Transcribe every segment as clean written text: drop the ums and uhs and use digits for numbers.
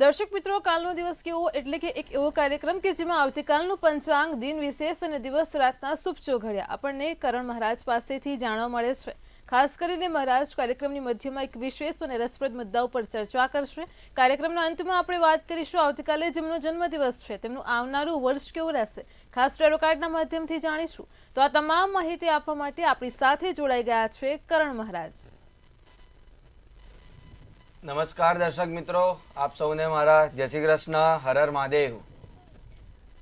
દર્શક મિત્રો, કાલનો દિવસ કેવો એટલે કે એક એવો કાર્યક્રમ કે જેમાં આવતીકાલનું પંચાંગ, દિન વિશેષ અને દિવસ રાતના શુભ ચોઘડિયા આપણને કરણ મહારાજ પાસેથી જાણવા મળે છે. ખાસ કરીને મહારાજ કાર્યક્રમની મધ્યમાં એક વિશેષ અને રસપ્રદ મુદ્દા ઉપર ચર્ચા કરશે. કાર્યક્રમના અંતમાં આપણે વાત કરીશું આવતીકાલે જેમનો જન્મદિવસ છે તેમનું આવનારું વર્ષ કેવું રહેશે, ખાસ ટેરો કાર્ડના માધ્યમથી જાણીશું. તો આ તમામ માહિતી આપવા માટે આપણી સાથે જોડાઈ ગયા છે કરણ મહારાજ. નમસ્કાર દર્શક મિત્રો, આપ સૌને મારા જય શ્રી કૃષ્ણ, હર હર મહાદેવ.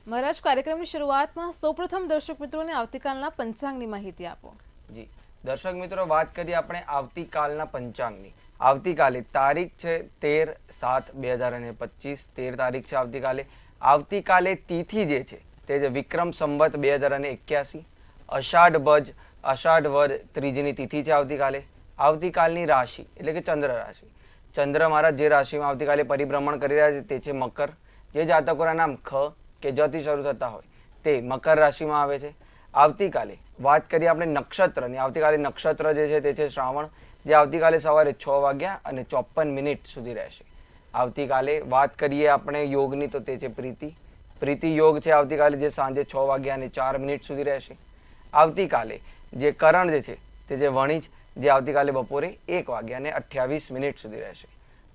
મહારાજ, કાર્યક્રમની શરૂઆતમાં સૌપ્રથમ દર્શક મિત્રોને આવતીકાલના પંચાંગની માહિતી આપો. જી દર્શક મિત્રો, વાત કરીએ આપણે આવતીકાલના પંચાંગની. આવતીકાલે તારીખ છે 13/7/2025. 13 તારીખ છે આવતીકાલે. આવતીકાલે તિથિ જે છે તે છે વિક્રમ સંવત 2081, અષાઢ વદ ત્રીજની તિથિ છે આવતીકાલે. આવતીકાલની રાશિ એટલે કે ચંદ્ર રાશિ. ચંદ્ર મહારાજ જે રાશિમાં આવતીકાલે પરિભ્રમણ કરી રહ્યા છે તે છે મકર. જે જાતકોના નામ ખ કે જ થી શરૂ થતા હોય તે મકર રાશિમાં આવે છે. આવતીકાલે વાત કરીએ આપણે નક્ષત્રની. આવતીકાલે નક્ષત્ર જે છે તે છે શ્રાવણ, જે આવતીકાલે સવારે 6:54 સુધી રહેશે. આવતીકાલે વાત કરીએ આપણે યોગની તો તે છે પ્રીતિ યોગ છે આવતીકાલે, જે સાંજે 6:04 સુધી રહેશે. આવતીકાલે જે કરણ જે છે તે છે વણિજ, જે આવતીકાલે બપોરે 1:28 સુધી રહેશે.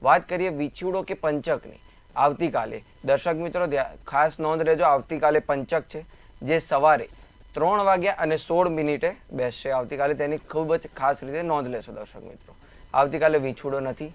વાત કરીએ વિછુડો કે પંચકની. આવતીકાલે દર્શક મિત્રો ખાસ નોંધ લેજો, આવતીકાલે પંચક છે જે સવારે 3:16 બેસશે. આવતીકાલે તેની ખૂબ જ ખાસ રીતે નોંધ લેશો દર્શક મિત્રો. આવતીકાલે વિછુડો નથી.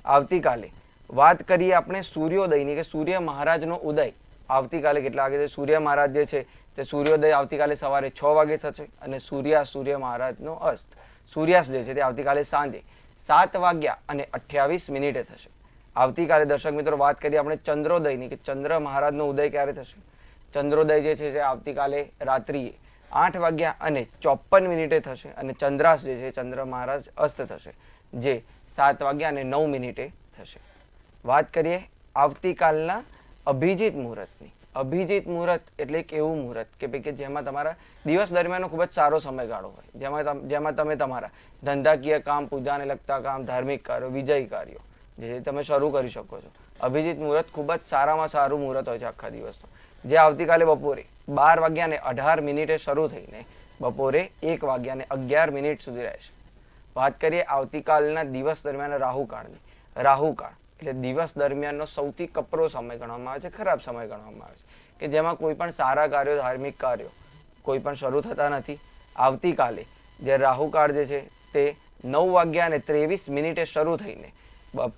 આવતીકાલે વાત કરીએ આપણે સૂર્યોદયની કે સૂર્ય મહારાજનો ઉદય આવતીકાલે કેટલા વાગે છે. સૂર્ય મહારાજ જે છે તે સૂર્યોદય આવતીકાલે સવારે 6 વાગે થશે અને સૂર્ય મહારાજનો અસ્ત સૂર્યાસ્ત જે છે તે આવતીકાલે સાંજે 7:28 થશે. આવતીકાલે દર્શક મિત્રો વાત કરીએ આપણે ચંદ્રોદયની કે ચંદ્ર મહારાજનો ઉદય ક્યારે થશે. ચંદ્રોદય જે છે તે આવતીકાલે રાત્રિએ 8:54 થશે અને ચંદ્રાસ્ત જે છે ચંદ્ર મહારાજ અસ્ત થશે, જે 7:09 થશે. વાત કરીએ આવતીકાલના અભિજીત મુહૂર્તની. અભિજીત મુહૂર્ત એટલે એક એવું મુહૂર્ત કે જેમાં તમારા દિવસ દરમિયાનનો ખૂબ જ સારો સમયગાળો હોય, જેમાં તમે તમારા ધંધાકીય કામ, પૂજાને લગતા કામ, ધાર્મિક કાર્યો, વિજય કાર્યો જે તમે શરૂ કરી શકો છો. અભિજીત મુહૂર્ત ખૂબ જ સારામાં સારું મુહૂર્ત હોય છે આખા દિવસનું, જે આવતીકાલે બપોરે 12:18 શરૂ થઈને બપોરે 1:11 સુધી રહેશે. વાત કરીએ આવતીકાલના દિવસ દરમિયાન રાહુકાળની. રાહુકાળ એટલે દિવસ દરમિયાનનો સૌથી કપરો સમય ગણવામાં આવે છે, ખરાબ સમય ગણવામાં આવે છે, કે જેમાં કોઈ પણ સારા કાર્યો, ધાર્મિક કાર્યો કોઈ પણ શરૂ થતા નથી. આવતીકાલે જે રાહુકાળ જે છે તે 9:23 શરૂ થઈને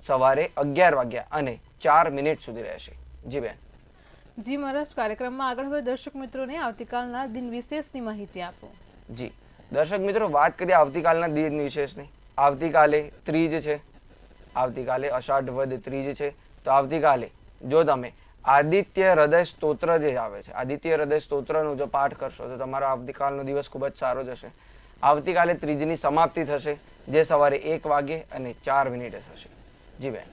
સવારે 11:04 સુધી રહેશે. જી બેન. જી મહારાજ, કાર્યક્રમમાં આગળ હવે દર્શક મિત્રોને આવતીકાલના દિન વિશેષની માહિતી આપો. જી દર્શક મિત્રો, વાત કરીએ આવતીકાલના દિન વિશેષની. આવતીકાલે ત્રીજ છે. આવતીકાલે અષાઢ વદ ત્રીજ છે. તો આવતીકાલે જો તમે આદિત્ય હૃદય સ્તોત્ર જે આવે છે, આદિત્ય હૃદય સ્તોત્રનું જો પાઠ કરશો તો તમારો આવતીકાલનો દિવસ ખૂબ જ સારો જશે. આવતીકાલે ત્રીજની સમાપ્તિ થશે, જે સવારે 1:04 થશે. જી બેન.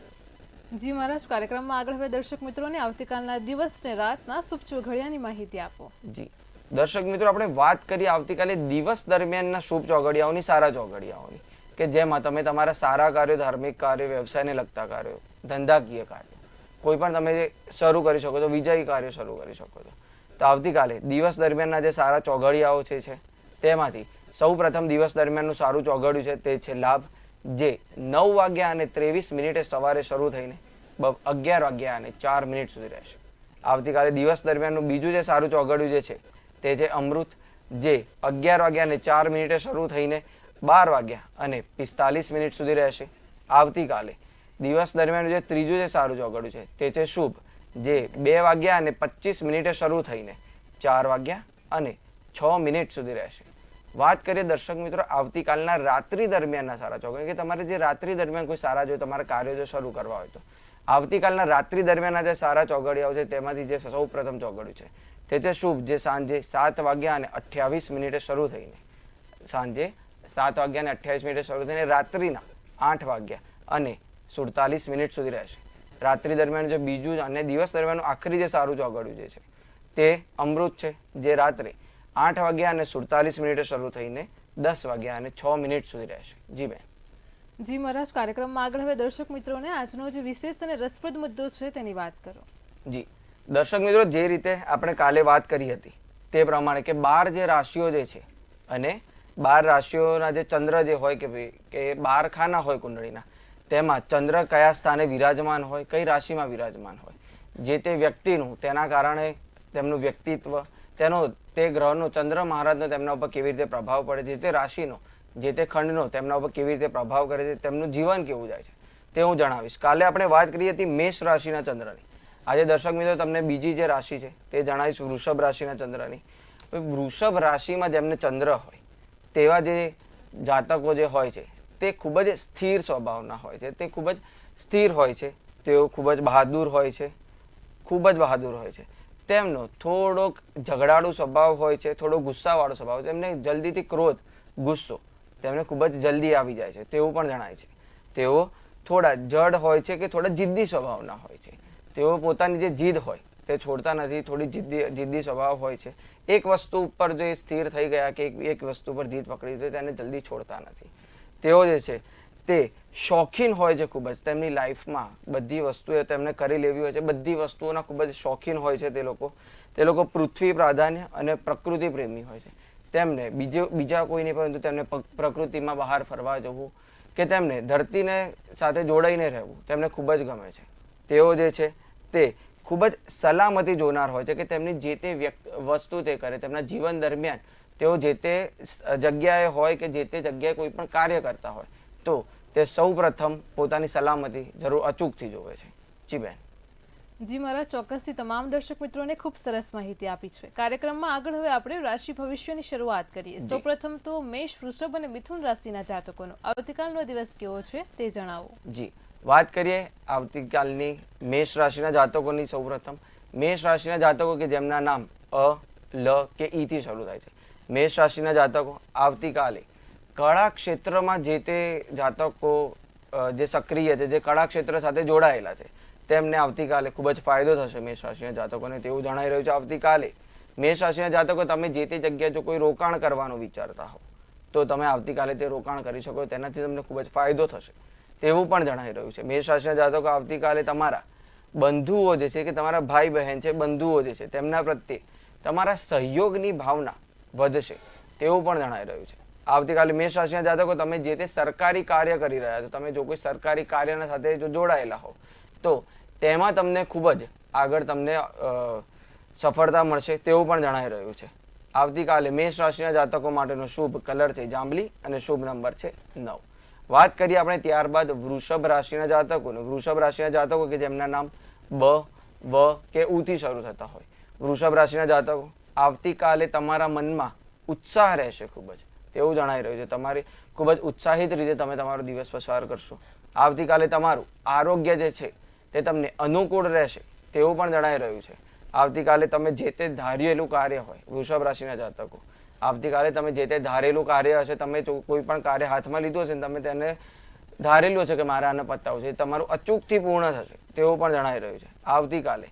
જી મહારાજ, કાર્યક્રમમાં આગળ હવે દર્શક મિત્રોને આવતીકાલના દિવસ ને રાતના શુભ ચોઘડિયાની માહિતી આપો. જી દર્શક મિત્રો, આપણે વાત કરીએ આવતીકાલે દિવસ દરમિયાનના શુભ ચોઘડિયાઓની, સારા ચોઘડિયાઓની, કે જેમાં તમે તમારા સારા કાર્યો, ધાર્મિક કાર્યો, વ્યવસાયને લગતા કાર્યો, ધંધાકીય કાર્યો કોઈ પણ તમે શરૂ કરી શકો છો, વિજય કાર્યો શરૂ કરી શકો છો. તો આવતીકાલે દિવસ દરમિયાનના જે સારા ચોઘડિયાઓ છે તેમાંથી સૌ પ્રથમ દિવસ દરમિયાનનું સારું ચોઘડિયું છે તે છે લાભ, જે 9:23 સવારે શરૂ થઈને 11:04 સુધી રહેશે. આવતીકાલે દિવસ દરમિયાનનું બીજું જે સારું ચોઘડિયું જે છે તે છે અમૃત, જે 11:04 શરૂ થઈને 12:45 સુધી રહેશે. આવતીકાલે દિવસ દરમિયાન જે ત્રીજું જે સારું ચોઘડિયું છે તે છે શુભ, જે 2:25 શરૂ થઈને 4:06 સુધી રહેશે. વાત કરીએ દર્શક મિત્રો આવતીકાલના રાત્રિ દરમિયાનના સારા ચોઘડિયા, કે તમારે જે રાત્રિ દરમિયાન કોઈ સારા જો તમારા કાર્યો જો શરૂ કરવા હોય તો આવતીકાલના રાત્રિ દરમિયાનના જે સારા ચોઘડિયાઓ છે તેમાંથી જે સૌ પ્રથમ ચોઘડિયું છે તે છે શુભ, જે સાંજે 7:28 શરૂ થઈને સાંજે 7:28 શરૂ થઈને રાત્રિના 8:47 સુધી રહેશે. રાત્રિ દરમિયાન જે બીજું અને દિવસ દરમિયાન આખરી જે સારું ચોઘડિયું જે છે તે અમૃત છે, જે રાત્રે 8:47 શરૂ થઈને 10:06 સુધી રહેશે. જી બેન. જી મહારાજ, કાર્યક્રમમાં આગળ હવે દર્શક મિત્રોને આજનો જે વિશેષ અને રસપ્રદ મુદ્દો છે તેની વાત કરો. જી દર્શક મિત્રો, જે રીતે આપણે કાલે વાત કરી હતી તે પ્રમાણે કે 12 જે રાશિઓ જે છે અને 12 રાશિઓના જે ચંદ્ર જે હોય કે 12 ખાના હોય કુંડળીના, તેમાં ચંદ્ર કયા સ્થાને વિરાજમાન હોય, કઈ રાશિમાં વિરાજમાન હોય, જે તે વ્યક્તિનું તેના કારણે તેમનું વ્યક્તિત્વ, તે ગ્રહનો, ચંદ્ર મહારાજનો તેમના ઉપર કેવી રીતે પ્રભાવ પડે, જે તે રાશિનો, જે તે ખંડનો તેમના ઉપર કેવી રીતે પ્રભાવ કરે છે, તેમનું જીવન કેવું જાય છે તે હું જણાવીશ. કાલે આપણે વાત કરી હતી મેષ રાશિના ચંદ્રની. આજે દર્શક મિત્રો તમને બીજી જે રાશિ છે તે જણાવીશ, વૃષભ રાશિના ચંદ્રની. વૃષભ રાશિમાં જેમને ચંદ્ર હોય તેવા જે જાતકો જે હોય છે તે ખૂબ જ સ્થિર સ્વભાવના હોય છે, તે ખૂબ જ સ્થિર હોય છે, તેઓ ખૂબ જ બહાદુર હોય છે, ખૂબ જ બહાદુર હોય છે. તેમનો થોડોક ઝઘડાળુ સ્વભાવ હોય છે, થોડો ગુસ્સાવાળો સ્વભાવ, તેમને જલ્દીથી ક્રોધ, ગુસ્સો તેમને ખૂબ જ જલ્દી આવી જાય છે તેવું પણ જણાય છે. તેઓ થોડા જડ હોય છે કે થોડા જિદ્દી સ્વભાવના હોય છે. તેઓ પોતાની જે જીદ હોય તે છોડતા નથી, થોડી જિદ્દી સ્વભાવ હોય છે. એક વસ્તુ ઉપર જો એ સ્થિર થઈ ગયા કે એક વસ્તુ પર જીદ પકડી તો તેને જલ્દી છોડતા નથી. તેઓ જે છે તે શોખીન હોય છે ખૂબ જ, તેમની લાઈફમાં બધી વસ્તુઓ તેમને કરી લેવી હોય છે, બધી વસ્તુઓના ખૂબ જ શોખીન હોય છે તે લોકો પૃથ્વી પ્રાધાન્ય અને પ્રકૃતિ પ્રેમી હોય છે. તેમને બીજા કોઈ નહીં, પરંતુ તેમને પ્રકૃતિમાં બહાર ફરવા જવું કે તેમને ધરતીને સાથે જોડાઈને રહેવું તેમને ખૂબ જ ગમે છે. તેઓ જે છે તે ખૂબ જ સલામતી જોનાર હોય છે કે તેમની જે તે વસ્તુ તે કરે, તેમના જીવન દરમિયાન તેઓ જે તે જગ્યાએ હોય કે જે તે જગ્યાએ કોઈ પણ કાર્ય કરતા હોય તો તે સૌ પ્રથમ પોતાની સલામતી જરૂર અચૂકથી જોવે છે. જી બેન. જી મહારાજ, ચોક્કસથી તમામ દર્શક મિત્રોને ખૂબ સરસ માહિતી આપી છે. કાર્યક્રમમાં આગળ હવે આપણે રાશિ ભવિષ્યની શરૂઆત કરીએ. સૌપ્રથમ તો મેષ, વૃષભ અને મિથુન રાશિના જાતકોનો આવતીકાલનો દિવસ કેવો છે તે જણાવો. જી વાત કરીએ આવતીકાલની મેષ રાશિના જાતકોની. સૌપ્રથમ મેષ રાશિના જાતકો કે જેમના નામ અ, લ કે ઈ થી શરૂ થાય છે. મેષ રાશિના જાતકો આવતીકાલે કળા ક્ષેત્રમાં જે તે જાતકો જે સક્રિય છે, જે કળા ક્ષેત્ર સાથે જોડાયેલા છે, તેમને આવતીકાલે ખૂબ જ ફાયદો થશે મેષ રાશિના જાતકોને તેવું જણાઈ રહ્યું છે. આવતીકાલે મેષ રાશિના જાતકો તમે જે તે જગ્યાએ જો કોઈ રોકાણ કરવાનું વિચારતા હો તો તમે આવતીકાલે તે રોકાણ કરી શકો, તેનાથી તમને ખૂબ જ ફાયદો થશે તેવું પણ જણાઈ રહ્યું છે. મેષ રાશિના જાતકો આવતીકાલે તમારા બંધુઓ જે છે કે તમારા ભાઈ બહેન છે, બંધુઓ જે છે તેમના પ્રત્યે તમારા સહયોગની ભાવના વધશે તેવું પણ જણાઈ રહ્યું છે. આવતીકાલે મેષ રાશિના જાતકો તમે જે તે સરકારી કાર્ય કરી રહ્યા છો, તમે જો કોઈ સરકારી કાર્યના સાથે જો જોડાયેલા હો તો તેમાં તમને ખૂબ જ આગળ તમને સફળતા મળશે તેવું પણ જણાઈ રહ્યું છે. આવતીકાલે મેષ રાશિના જાતકો માટેનો શુભ કલર છે જાંબલી અને શુભ નંબર છે 9. વાત કરીએ આપણે ત્યારબાદ વૃષભ રાશિના જાતકોને. વૃષભ રાશિના જાતકો કે જેમના નામ બ, વ કે ઉ થી શરૂ થતા હોય. વૃષભ રાશિના જાતકો આવતીકાલે તમારા મનમાં ઉત્સાહ રહેશે ખૂબ જ તેવું જણાઈ રહ્યું છે. તમારી ખૂબ જ ઉત્સાહિત રીતે તમે તમારો દિવસ પસાર કરશો. આવતીકાલે તમારું આરોગ્ય જે છે તે તમને અનુકૂળ રહેશે તેવું પણ જણાઈ રહ્યું છે. આવતીકાલે તમે જે તે ધારેલું કાર્ય હોય, વૃષભ રાશિના જાતકો આવતીકાલે તમે જે તે ધારેલું કાર્ય હશે, તમે કોઈ પણ કાર્ય હાથમાં લીધું હશે, તમે તેને ધારેલું હશે કે મારે આને પતાવવું છે, તમારું અચૂકથી પૂર્ણ થશે તેવું પણ જણાઈ રહ્યું છે. આવતીકાલે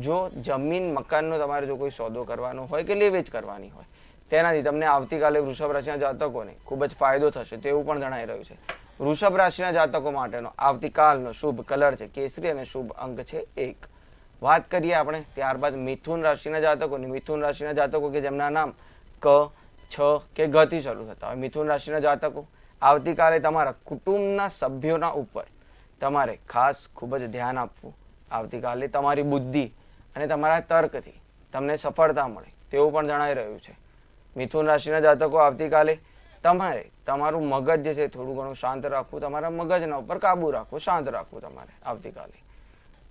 જો જમીન મકાનનો તમારે જો કોઈ સોદો કરવાનો હોય કે લે વેચ કરવાની હોય તેનાથી તમને આવતીકાલે વૃષભ રાશિના જાતકોને ખૂબ જ ફાયદો થશે તેવું પણ જણાઈ રહ્યું છે. વૃષભ રાશિના જાતકો માટેનો આવતીકાલનો શુભ કલર છે કેસરી અને શુભ અંક છે 1. વાત કરીએ આપણે ત્યારબાદ મિથુન રાશિના જાતકોની. મિથુન રાશિના જાતકો કે જેમના નામ ક, છ કે ગ થી શરૂ થતા હોય. મિથુન રાશિના જાતકો આવતીકાલે તમારા કુટુંબના સભ્યોના ઉપર તમારે ખાસ ખૂબ જ ધ્યાન આપવું. આવતીકાલે તમારી બુદ્ધિ અને તમારા તર્કથી તમને સફળતા મળે તેવું પણ જણાઈ રહ્યું છે. મિથુન રાશિના જાતકો આવતીકાલે તમારે તમારું મગજ જે છે થોડું ઘણું શાંત રાખવું, તમારા મગજના ઉપર કાબુ રાખવું, શાંત રાખવું તમારે આવતીકાલે.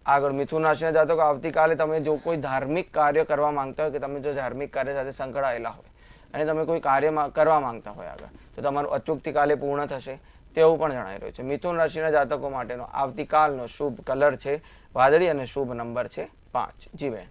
આગળ મિથુન રાશિના જાતકો આવતીકાલે તમે જો કોઈ ધાર્મિક કાર્ય કરવા માંગતા હોય કે તમે જો ધાર્મિક કાર્ય સાથે સંકળાયેલા હોય અને તમે કોઈ કાર્ય કરવા માંગતા હોય આગળ તો તમારું અચૂકથી કાલે પૂર્ણ થશે તેવું પણ જણાઈ રહ્યું છે. મિથુન રાશિના જાતકો માટેનો આવતીકાલનો શુભ કલર છે વાદળી અને શુભ નંબર છે 5. જી બેન.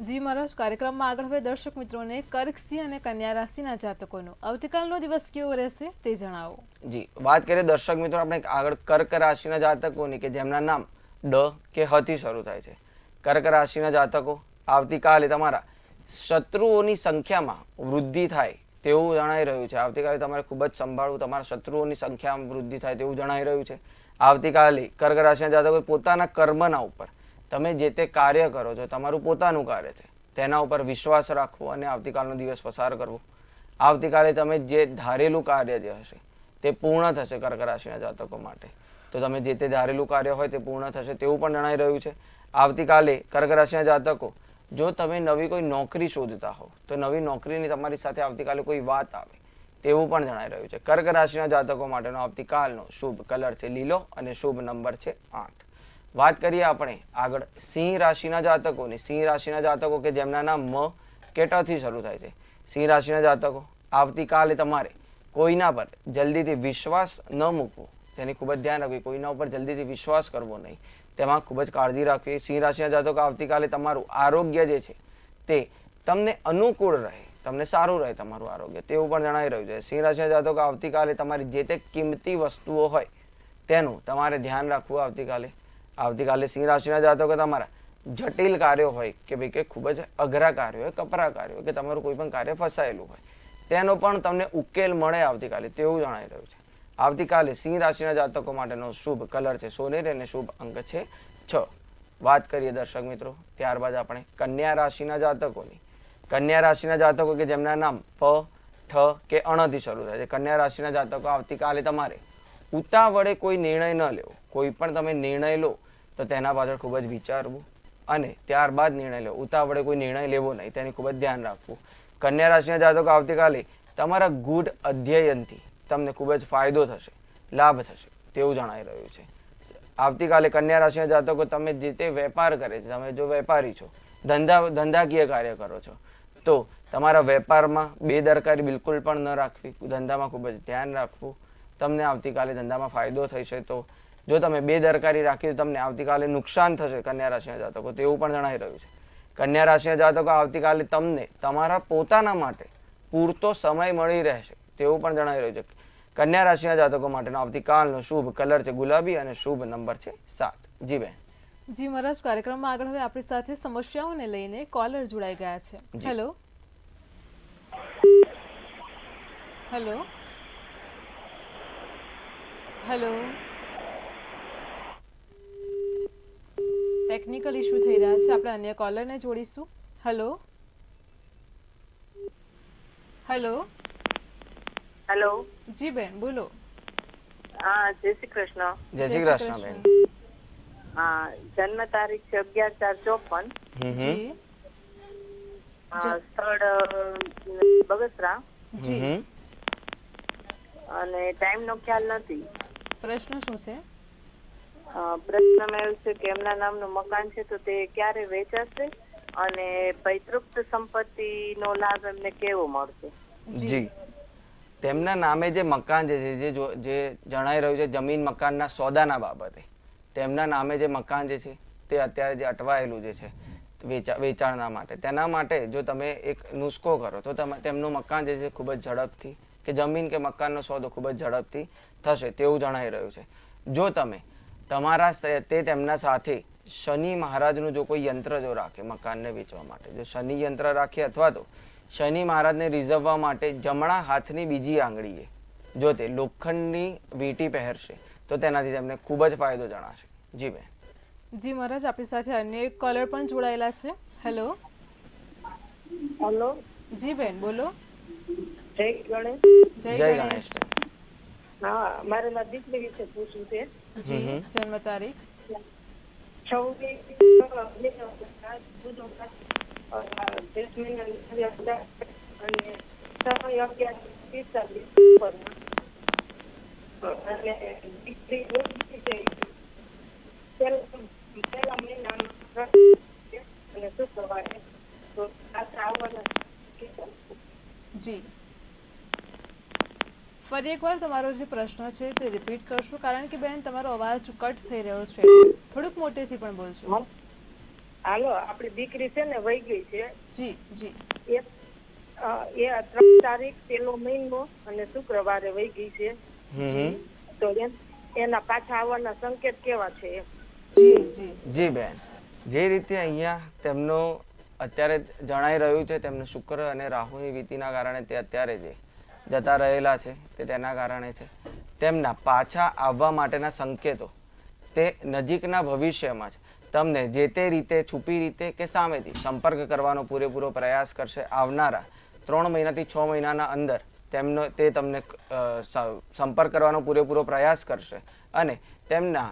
જી મહારાજ, કાર્યક્રમમાં આગળ હવે દર્શક મિત્રોને કર્ક, સિંહ અને કન્યા રાશિના જાતકોનો આવતીકાલનો દિવસ કેવો રહેશે તે જણાવો. જી વાત કરીએ દર્શક મિત્રો આપણે આગળ કર્ક રાશિના જાતકોની કે જેમના નામ ડ કે હ થી શરૂ થાય છે. કર્ક રાશિના જાતકો આવતીકાલે તમારા શત્રુઓની સંખ્યામાં વૃદ્ધિ થાય તેવું જણાઈ રહ્યું છે. આવતીકાલે તમારે ખૂબ જ સંભાળવું, તમારા શત્રુઓની સંખ્યામાં વૃદ્ધિ થાય તેવું જણાઈ રહ્યું છે. આવતીકાલે કર્ક રાશિના જાતકો પોતાના કર્મના ઉપર તમે જે તે કાર્ય કરો છો, તમારું પોતાનું કાર્ય છે, તેના ઉપર વિશ્વાસ રાખવો અને આવતીકાલનો દિવસ પસાર કરવો. આવતીકાલે તમે જે ધારેલું કાર્ય જે હશે તે પૂર્ણ થશે કર્ક રાશિના જાતકો માટે. તો તમે જે તે ધારેલું કાર્ય હોય તે પૂર્ણ થશે તેવું પણ જણાઈ રહ્યું છે. આવતીકાલે કર્ક રાશિના જાતકો જો તમે નવી કોઈ નોકરી શોધતા હો તો નવી નોકરીની તમારી સાથે આવતીકાલે કોઈ વાત આવે તેવું પણ જણાઈ રહ્યું છે. કર્ક રાશિના જાતકો માટેનો આવતીકાલનો શુભ કલર છે લીલો અને શુભ નંબર છે 8. વાત કરીએ આપણે આગળ સિંહ રાશિના જાતકોની. સિંહ રાશિના જાતકો કે જેમના નામ મ કે ટ થી શરૂ થાય છે. સિંહ રાશિના જાતકો આવતીકાલે તમારે કોઈના પર જલ્દીથી વિશ્વાસ ન મૂકવો, તેની ખૂબ જ ધ્યાન રાખવી. કોઈના ઉપર જલ્દીથી વિશ્વાસ કરવો નહીં, તેમાં ખૂબ જ કાળજી રાખવી. સિંહ રાશિના જાતકો આવતીકાલે તમારું આરોગ્ય જે છે તે તમને અનુકૂળ રહે, તમને સારું રહે તમારું આરોગ્ય, તેવું પણ જણાઈ રહ્યું છે. સિંહ રાશિના જાતકો આવતીકાલે તમારી જે તે કિંમતી વસ્તુઓ હોય તેનું તમારે ધ્યાન રાખવું. આવતીકાલે સિંહ રાશિના જાતકો તમારા જટિલ કાર્યો હોય કે ભાઈ કે ખૂબ જ અઘરા કાર્યો હોય, કપરા કાર્યો હોય કે તમારું કોઈ પણ કાર્ય ફસાયેલું હોય તેનો પણ તમને ઉકેલ મળે આવતીકાલે, તેવું જણાઈ રહ્યું છે. આવતીકાલે સિંહ રાશિના જાતકો માટેનો શુભ કલર છે સોનેરી અને શુભ અંક છે 6. વાત કરીએ દર્શક મિત્રો ત્યારબાદ આપણે કન્યા રાશિના જાતકોની. કન્યા રાશિના જાતકો કે જેમના નામ પ, ઠ કે અણ થી શરૂ થાય છે. કન્યા રાશિના જાતકો આવતીકાલે તમારે ઉતાવળે કોઈ નિર્ણય ન લેવો. કોઈ પણ તમે નિર્ણય લો તો તેના પાછળ ખૂબ જ વિચારવું અને ત્યારબાદ નિર્ણય લેવો. ઉતાવળે કોઈ નિર્ણય લેવો નહીં, તેની ખૂબ જ ધ્યાન રાખવું. કન્યા રાશિના જાતકો આવતીકાલે તમારા ગુઢ અધ્યયનથી તમને ખૂબ જ ફાયદો થશે, લાભ થશે તેવું જણાઈ રહ્યું છે. આવતીકાલે કન્યા રાશિના જાતકો તમે જે તે વેપાર કરે છે, તમે જો વેપારી છો, ધંધાકીય કાર્ય કરો છો તો તમારા વેપારમાં બેદરકારી બિલકુલ પણ ન રાખવી, ધંધામાં ખૂબ જ ધ્યાન રાખવું. તમને આવતીકાલે ધંધામાં ફાયદો થશે. તો જો તમે બેદરકારી રાખી તો તમને આવતીકાલે નુકસાન થશે કન્યા રાશિના જાતકો, તેવું પણ જણાઈ રહ્યું છે. કન્યા રાશિના જાતકો આવતીકાલે તમને તમારા પોતાના માટે પૂરતો સમય મળી રહેશે તેવું પણ જણાઈ રહ્યું છે. કન્યા રાશિના જાતકો માટેનો આવતીકાલનો શુભ કલર છે ગુલાબી અને શુભ નંબર છે 7. જી બેન. જી મહારાજ, કાર્યક્રમમાં આગળ હવે આપણી સાથે સમસ્યાઓને લઈને કોલર જોડાઈ ગયા છે. Hello hello hello. Technical issue થઈ રહ્યા છે, આપણે અન્ય કોલરને જોડીશું. Hello hello. હેલો. જી બેન બોલો. હા, જય શ્રી કૃષ્ણ. જય શ્રી કૃષ્ણ બેન. હા, જન્મ તારીખ છે 11/4/54. જી સ્થળ બગસરા જી. અને ટાઈમ નો ખ્યાલ નથી. પ્રશ્ન શું છે? પ્રશ્નમાં એવું છે કે એમના નામનું મકાન છે તો તે ક્યારે વેચાશે અને પૈતૃક સંપત્તિ નો લાભ એમને કેવો મળશે? જી, તેમના નામે જે મકાન જે જણાઈ રહ્યું છે જમીન મકાનના સોદાના બાબતે, તેમના નામે જે મકાન જે છે તે અત્યારે જે અટવાયેલું જે છે વેચાણના માટે, તેના માટે જો તમે એક નુસ્ખો કરો તો તેમનું મકાન જે છે ખૂબ જ ઝડપથી કે જમીન કે મકાનનો સોદો ખૂબ જ ઝડપથી થશે તેવું જણાઈ રહ્યું છે. જો તમે તેમના સાથે શનિ મહારાજનું જો કોઈ યંત્ર જો રાખે મકાનને વેચવા માટે, જો શનિ યંત્ર રાખે અથવા તો શનિ મહારાજને રીઝવવા માટે જમણા હાથની બીજી આંગળીએ જો તે લોખંડની વીંટી પહેરશે તો તેનાથી તેમને ખૂબ જ ફાયદો જણાશે. જી બેન. જી મહારાજ, આપણી સાથે અન્ય એક કોલર પણ જોડાયેલા છે. Hello hello. જી બેન બોલો. જય ગણેશ. જય ગણેશ. હા, મારે મારી દીકરી વિશે પૂછવું છે. જી, જન્મ તારીખ 26 જી. ફરી એકવાર તમારો જે પ્રશ્ન છે તે રિપીટ કરશો, કારણ કે બેન તમારો અવાજ કટ થઈ રહ્યો છે, થોડુંક મોટેથી પણ બોલશો. હાલો, આપણી દીકરી છે ને વહી ગઈ છે. જી જી. એ 3 તારીખ 1લો મહિનો અને શુક્રવારે વહી ગઈ છે. તો એના પાછા આવવાના સંકેત કેવા છે? જી જી. જી બેન, જે રીતે અહીંયા તેમનો અત્યારે જણાઈ રહ્યું છે તેમને શુક્ર અને રાહુની વીતીના કારણે તે અત્યારે જે જતા રહેલા છે તે તેના કારણે છે. તેમના પાછા આવવા માટેના સંકેતો તે નજીકના ભવિષ્યમાં જ તમને જે તે રીતે છુપી રીતે કે સામેથી સંપર્ક કરવાનો પૂરેપૂરો પ્રયાસ કરશે. આવનારા 3 મહિનાથી 6 મહિનાના અંદર તે તમને સંપર્ક કરવાનો પૂરેપૂરો પ્રયાસ કરશે અને તેમના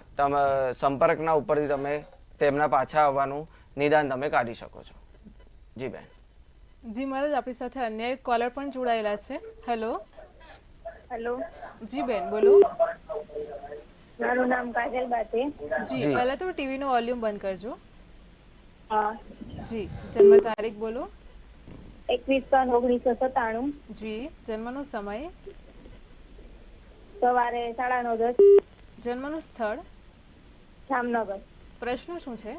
સંપર્કના ઉપરથી તમે તેમના પાછા આવવાનું નિદાન તમે કાઢી શકો છો. જી બેન. જી મહારાજ, આપણી સાથે અન્ય એક કોલર પણ જોડાયેલા છે. હેલો. હેલો, જી બેન, બોલો. મારું નામ કાજલબા છે. જી, પહેલા તો ટીવીનો વોલ્યુમ બંધ કરજો. હા. જી, જન્મ તારીખ બોલો. 21/1997. જી, જન્મનો સમય. સવારે 9:30. જન્મનું સ્થળ. જામનગર. પ્રશ્ન શું છે?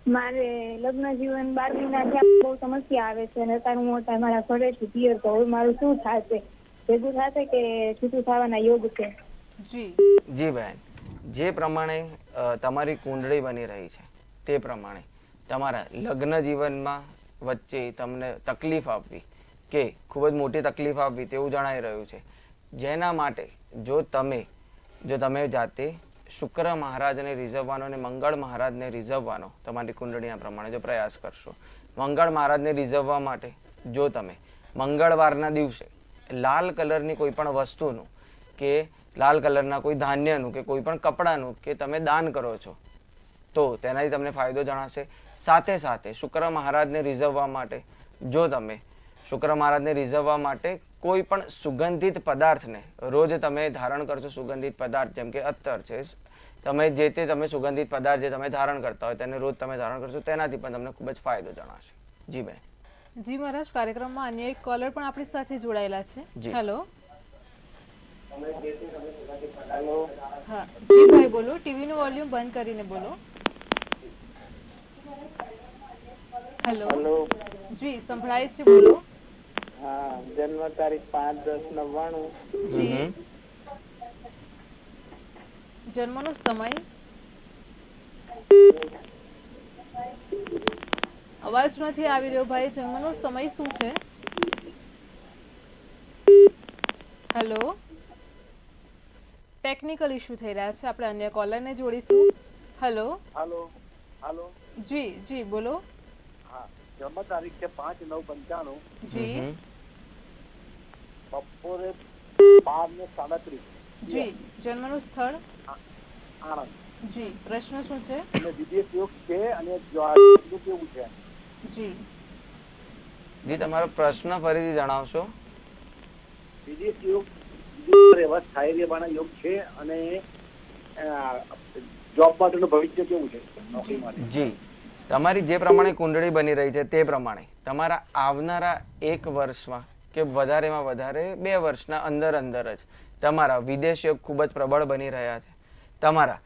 મારે લગ્ન જીવન 12 મહિના થયા, બહુ સમસ્યા આવે છે અને અત્યારે હું મારા ઘરે છું, પિયર. તો હવે મારું શું થશે? ભેગું થશે કે છૂટું થવાના યોગ છે? જી જી બેન, જે પ્રમાણે તમારી કુંડળી બની રહી છે તે પ્રમાણે તમારા લગ્ન જીવનમાં વચ્ચે તમને તકલીફ આપવી કે ખૂબ જ મોટી તકલીફ આપવી તેવું જણાઈ રહ્યું છે. જેના માટે જો તમે જાતે શુક્ર મહારાજને રીઝવવાનો અને મંગળ મહારાજને રીઝવવાનો તમારી કુંડળીના પ્રમાણે જો પ્રયાસ કરશો, મંગળ મહારાજને રીઝવવા માટે જો તમે મંગળવારના દિવસે લાલ કલરની કોઈ પણ વસ્તુનું કે લાલ કલરના કોઈ ધાન્યનું કે કોઈ પણ કપડાનું કે તમે દાન કરો છો તો તેનાથી તમને ફાયદો જણાશે. સાથે સાથે શુક્ર મહારાજને રીઝવવા માટે જો તમે શુક્ર મહારાજને રીઝવવા માટે કોઈ પણ સુગંધિત પદાર્થને રોજ તમે ધારણ કરશો, સુગંધિત પદાર્થ જેમ કે અત્તર છે, તમે સુગંધિત પદાર્થ જે તમે ધારણ કરતા હોય તેને રોજ તમે ધારણ કરશો, તેનાથી પણ તમને ખૂબ જ ફાયદો જણાશે. જી બેન. જી મહારાજ, કાર્યક્રમમાં અન્ય એક કોલર પણ આપણી સાથે જોડાયેલા છે. હેલો. હા જી ભાઈ, બોલો. ટીવીનું વોલ્યુમ બંધ કરીને બોલો. હેલો. જી, સંભળાય છે, બોલો. હા, જન્મ તારીખ 5/10/99. જી. જન્મનો સમય. અવાજ નથી આવી રહ્યો ભાઈ. જન્મનો સમય શું છે? હેલો. ટેકનિકલ ઇશ્યુ થઈ રહ્યા છે, આપણે અન્ય કોલરને જોડીશું. હેલો. હાલો. જી બોલો. હા, જન્મ તારીખ છે 5/9/95. જી. બપોરે 12:37. જી. જન્મનું સ્થળ. આણંદ. જી. પ્રશ્ન શું છે? અને વિદેશ યોગ છે અને જોવાનું કેવું છે? જી, તમારો પ્રશ્ન ફરીથી જણાવશો? વિદેશ યોગ, વિદેશ રહેવા સ્થાયી રહેવાના યોગ છે અને જોબ માટેનું ભવિષ્ય કેવું છે, નોકરી માટે? જી, તમારી જે પ્રમાણે કુંડળી બની રહી છે તે પ્રમાણે તમારા આવનારા 1 વર્ષમાં કે વધારેમાં વધારે 2 વર્ષના અંદર જ તમારા વિદેશ યોગ ખૂબ જ પ્રબળ બની રહ્યા છે. તમારા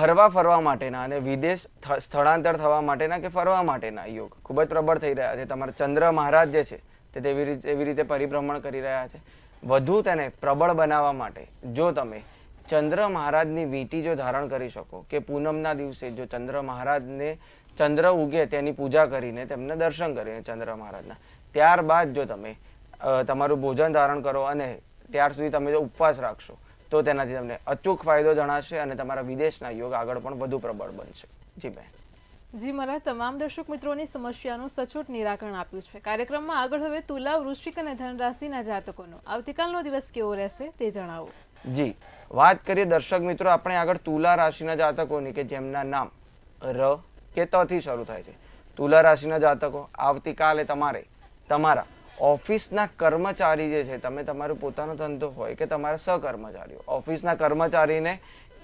હરવા ફરવા માટેના અને વિદેશ સ્થળાંતર થવા માટેના કે ફરવા માટેના યોગ ખૂબ જ પ્રબળ થઈ રહ્યા છે. તમારા ચંદ્ર મહારાજ જે છે તે એવી રીતે પરિભ્રમણ કરી રહ્યા છે. વધુ તેને પ્રબળ બનાવવા માટે જો તમે ચંદ્ર મહારાજની વીંટી જો ધારણ કરી શકો કે પૂનમના દિવસે જો ચંદ્ર મહારાજને ચંદ્ર ઉગે તેની પૂજા કરીને તેમને દર્શન કરીને ચંદ્ર મહારાજના, ત્યારબાદ જો તમે તમારું ભોજન ધારણ કરો અને ત્યાર સુધી તમે જો ઉપવાસ રાખશો તો તેનાથી તમને અચૂક ફાયદો જણાશે અને તમારા વિદેશના યોગ આગળ પણ વધુ પ્રબળ બનશે. જી બેન. જી મહારાજ, તમામ દર્શક મિત્રોની સમસ્યાનું સચોટ નિરાકરણ આપ્યું છે. કાર્યક્રમમાં આગળ હવે તુલા, વૃશ્ચિક અને ધન રાશિના જાતકોનો આવતીકાલનો દિવસ કેવો રહેશે તે જણાવો. જી, વાત કરીએ દર્શક મિત્રો આપણે આગળ તુલા રાશિના જાતકોની કે જેમના નામ ર કે ત થી શરૂ થાય છે. તુલા રાશિના જાતકો, આવતીકાલે તમારા ઓફિસના કર્મચારી જે છે, તમે તમારો પોતાનો ધંધો હોય કે તમારા સહકર્મચારીઓ, ઓફિસના કર્મચારીને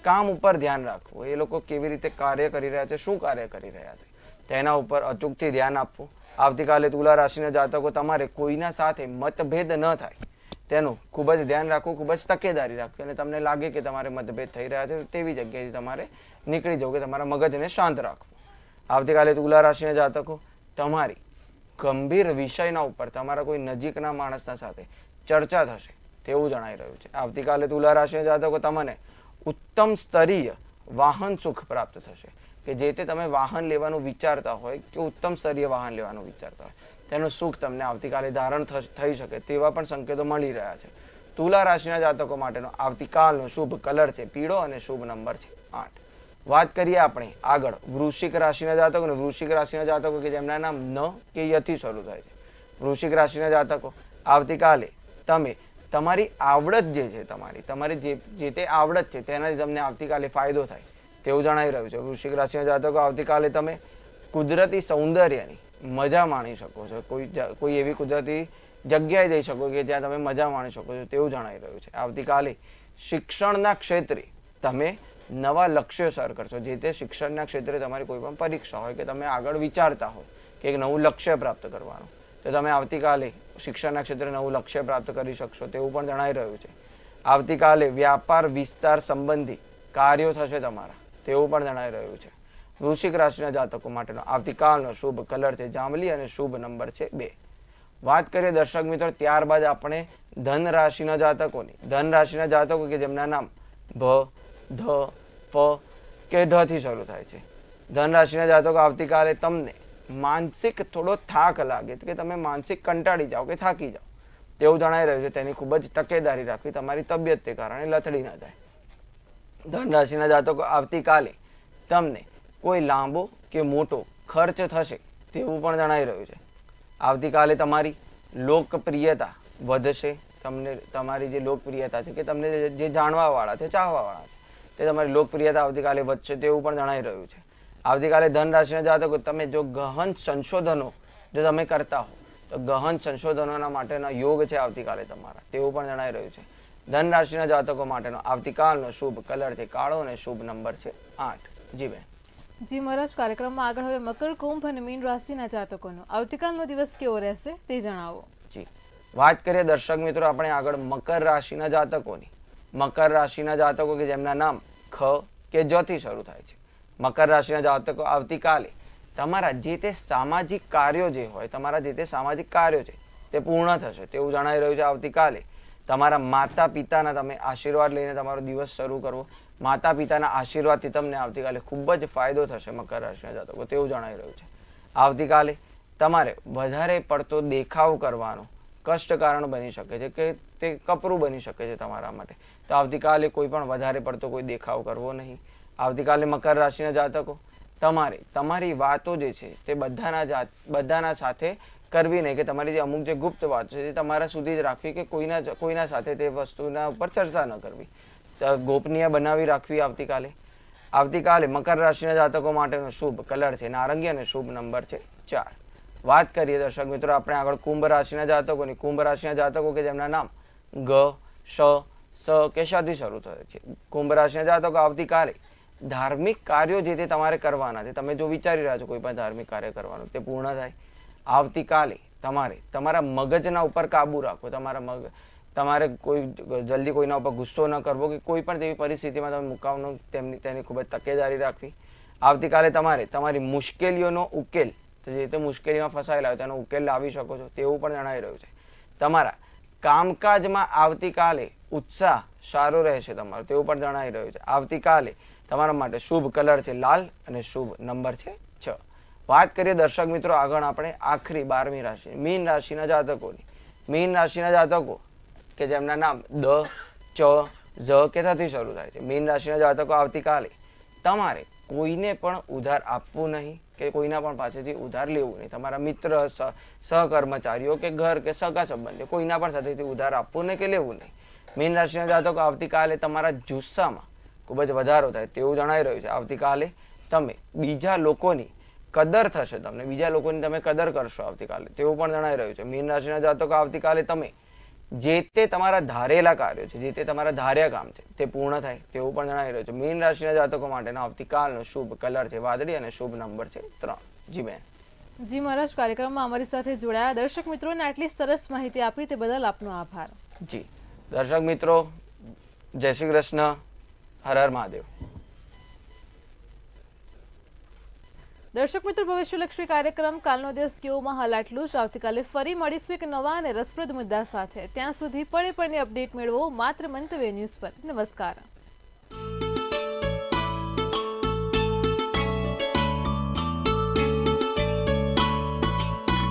કામ ઉપર ધ્યાન રાખવું. એ લોકો કેવી રીતે કાર્ય કરી રહ્યા છે, શું કાર્ય કરી રહ્યા છે તેના ઉપર અચૂકથી ધ્યાન આપવું. આવતીકાલે તુલા રાશિના જાતકો તમારે કોઈના સાથે મતભેદ ન થાય તેનું ખૂબ જ ધ્યાન રાખવું, ખૂબ જ તકેદારી રાખવી અને તમને લાગે કે તમારે મતભેદ થઈ રહ્યા છે તેવી જગ્યાએથી તમારે નીકળી જવું કે તમારા મગજને શાંત રાખવું. આવતીકાલે તુલા રાશિના જાતકો તમારી ગંભીર વિષયના ઉપર તમારા કોઈ નજીકના માણસના સાથે ચર્ચા થશે તેવું જણાઈ રહ્યું છે. આવતીકાલે તુલા રાશિના જાતકો તમને ઉત્તમ સ્તરીય વાહન સુખ પ્રાપ્ત થશે. કે જે તે તમે વાહન લેવાનું વિચારતા હોય કે ઉત્તમ સ્તરીય વાહન લેવાનું વિચારતા હોય તેનું સુખ તમને આવતીકાલે ધારણ થઈ શકે તેવા પણ સંકેતો મળી રહ્યા છે. તુલા રાશિના જાતકો માટેનો આવતીકાલનો શુભ કલર છે પીળો અને શુભ નંબર છે 8. વાત કરીએ આપણે આગળ વૃશ્ચિક રાશિના જાતકો અને વૃશ્ચિક રાશિના જાતકો કે જેમના નામ ન કે યથી શરૂ થાય છે. વૃશ્ચિક રાશિના જાતકો આવતીકાલે તમે તમારી આવડત જે છે તમારી જે તે આવડત છે તેનાથી તમને આવતીકાલે ફાયદો થાય તેવું જણાઈ રહ્યું છે. વૃશ્ચિક રાશિના જાતકો આવતીકાલે તમે કુદરતી સૌંદર્યની મજા માણી શકો છો. કોઈ એવી કુદરતી જગ્યાએ જઈ શકો કે જ્યાં તમે મજા માણી શકો છો તેવું જણાઈ રહ્યું છે. આવતીકાલે શિક્ષણના ક્ષેત્રે તમે નવા લક્ષ્યો સર કરશો. જે તે શિક્ષણના ક્ષેત્રે તમારી કોઈ પણ પરીક્ષા હોય કે તમે આગળ વિચારતા હોય કે એક નવું લક્ષ્ય પ્રાપ્ત કરવાનું તો તમે આવતીકાલે શિક્ષણના ક્ષેત્રે નવું લક્ષ્ય પ્રાપ્ત કરી શકશો તેવું પણ જણાઈ રહ્યું છે. આવતીકાલે વ્યાપાર વિસ્તાર સંબંધી કાર્યો થશે તમારા તેવું પણ જણાઈ રહ્યું છે. વૃશ્ચિક રાશિના જાતકો માટેનો આવતીકાલનો શુભ કલર છે જાંબલી અને શુભ નંબર છે 2. વાત કરીએ દર્શક મિત્રો ત્યારબાદ આપણે ધન રાશિના જાતકોની. ધન રાશિના જાતકો કે જેમના નામ ભ ધ ફ કે ઢ થી શરૂ થાય છે. ધન રાશિના જાતકો આવતીકાલે તમને માનસિક થોડો થાક લાગે કે તમે માનસિક કંટાળી જાઓ કે થાકી જાઓ તેવું જણાઈ રહ્યું છે. તેની ખૂબ જ તકેદારી રાખવી તમારી તબિયત તે કારણે લથડી ન જાય. ધન રાશિના જાતકો આવતીકાલે તમને કોઈ લાંબો કે મોટો ખર્ચ થશે તેવું પણ જણાઈ રહ્યું છે. આવતીકાલે તમારી લોકપ્રિયતા વધશે. તમારી જે લોકપ્રિયતા છે કે તમને જે જાણવાવાળા છે ચાહવાવાળા છે તે તમારી લોકપ્રિયતા આવતીકાલે વધશે તેવું પણ જણાઈ રહ્યું છે. આવતીકાલે ધન રાશિના જાતકો તમે જો ગહન સંશોધનો જો તમે કરતા હો તો ગહન સંશોધનોના માટેના યોગ છે આવતીકાલે તમારા તેવું પણ જણાઈ રહ્યું છે. ધન રાશિના જાતકો માટેનો આવતીકાલનો શુભ કલર છે કાળો અને શુભ નંબર છે 8. જી બેન. જી મહારાજ, કાર્યક્રમમાં આગળ હવે મકર, કુંભ અને મીન રાશિના જાતકોનો આવતીકાલનો દિવસ કેવો રહેશે તે જણાવો. જી વાત કરીએ દર્શક મિત્રો આપણે આગળ મકર રાશિના જાતકોની. મકર રાશિના જાતકો કે જેમના નામ ખ કે જ થી શરૂ થાય છે. મકર રાશિના જાતકો આવતીકાલે તમારા જે તે સામાજિક કાર્યો જે હોય તમારા જે તે સામાજિક કાર્યો છે તે પૂર્ણ થશે તેવું જણાઈ રહ્યું છે. આવતીકાલે તમારા માતા પિતાના તમે આશીર્વાદ લઈને તમારો દિવસ શરૂ કરવો. માતા પિતાના આશીર્વાદથી તમને આવતીકાલે ખૂબ જ ફાયદો થશે મકર રાશિના જાતકો તેવું જણાઈ રહ્યું છે. આવતીકાલે તમારે વધારે પડતો દેખાવ કરવાનો કષ્ટકારણ બની શકે છે કે તે કપરું બની શકે છે તમારા માટે. તો આવતીકાલે કોઈ પણ વધારે પડતો કોઈ દેખાવ કરવો નહીં. આવતીકાલે મકર રાશિના જાતકો તમારે તમારી વાતો જે છે તે બધાના સાથે કરવી નહીં કે તમારી જે અમુક જે ગુપ્ત વાત છે તે તમારા સુધી જ રાખવી કે કોઈના સાથે તે વસ્તુના ઉપર ચર્ચા ન કરવી. ગોપનીય બનાવી રાખવી. આવતીકાલે મકર રાશિના જાતકો માટેનો શુભ કલર છે નારંગી અને શુભ નંબર છે 4. વાત કરીએ દર્શક મિત્રો આપણે આગળ કુંભ રાશિના જાતકોની. કુંભ રાશિના જાતકો કે જેમના નામ ગ શ સ કે શ થી શરૂ થાય છે. કુંભ રાશિના જાતકો આવતીકાલે ધાર્મિક કાર્યો જે તે તમારે કરવાના છે. તમે જો વિચારી રહ્યા છો કોઈ પણ ધાર્મિક કાર્ય કરવાનું તે પૂર્ણ થાય. આવતીકાલે તમારે તમારા મગજના ઉપર કાબુ રાખવો. તમારે કોઈ જલ્દી કોઈના ઉપર ગુસ્સો ન કરવો કે કોઈ પણ તેવી પરિસ્થિતિમાં તમે મુકાવનો તેની ખૂબ જ તકેદારી રાખવી. આવતીકાલે તમારે તમારી મુશ્કેલીઓનો ઉકેલ જે તે મુશ્કેલીમાં ફસાયેલા હોય તેનો ઉકેલ લાવી શકો છો તેવું પણ જણાઈ રહ્યું છે. તમારા કામકાજમાં આવતીકાલે ઉત્સાહ સારો રહેશે તમારો તેવું પણ જણાઈ રહ્યું છે. આવતીકાલે તમારા માટે શુભ કલર છે લાલ અને શુભ નંબર છે 6. વાત કરીએ દર્શક મિત્રો આગળ આપણે આખરી 12મી રાશિ મીન રાશિના જાતકોની. મીન રાશિના જાતકો કે જેમના નામ દ ચ ઝ કે થી શરૂ થાય છે. મીન રાશિના જાતકો આવતીકાલે તમારે કોઈને પણ ઉધાર આપવું નહીં કે કોઈના પણ પાસેથી ઉધાર લેવું નહીં. તમારા મિત્ર સહકર્મચારીઓ કે ઘર કે સગા સંબંધીઓ કોઈના પણ સાથેથી ઉધાર આપવું નહીં કે લેવું નહીં. મીન રાશિના જાતકો આવતીકાલે તમારા જુસ્સામાં ખૂબ જ વધારો થાય તેવું જણાઈ રહ્યું છે. આવતીકાલે તમે બીજા લોકોની કદર થશે. બીજા લોકોની તમે કદર કરશો આવતીકાલે તેવું પણ જણાઈ રહ્યું છે. મીન રાશિના જાતકો આવતીકાલે તમે જે તે તમારા ધારેલા કાર્યો છે જે તે તમારા ધાર્યા કામ છે તે પૂર્ણ થાય તેવું પણ જણાઈ રહ્યું છે. મીન રાશિના જાતકો માટેનો આવતીકાલનો શુભ કલર છે વાદળી અને શુભ નંબર છે 3. જી બેન. જી મહારાજ, કાર્યક્રમમાં અમારી સાથે જોડાયા દર્શક મિત્રોને આટલી સરસ માહિતી આપી તે બદલ આપનો આભાર. જી દર્શક મિત્રો, જય શ્રી કૃષ્ણ, હર હર મહાદેવ. દર્શક મિત્રો, ભવિષ્યલક્ષી કાર્યક્રમ કાલનો દિવસ કેવોમાં હાલ આટલું જ. આવતીકાલે ફરી મળીશું એક નવા અને રસપ્રદ મુદ્દા સાથે. ત્યાં સુધી પળે પળની અપડેટ મેળવો માત્ર મંતવ્ય ન્યૂઝ પર. નમસ્કાર.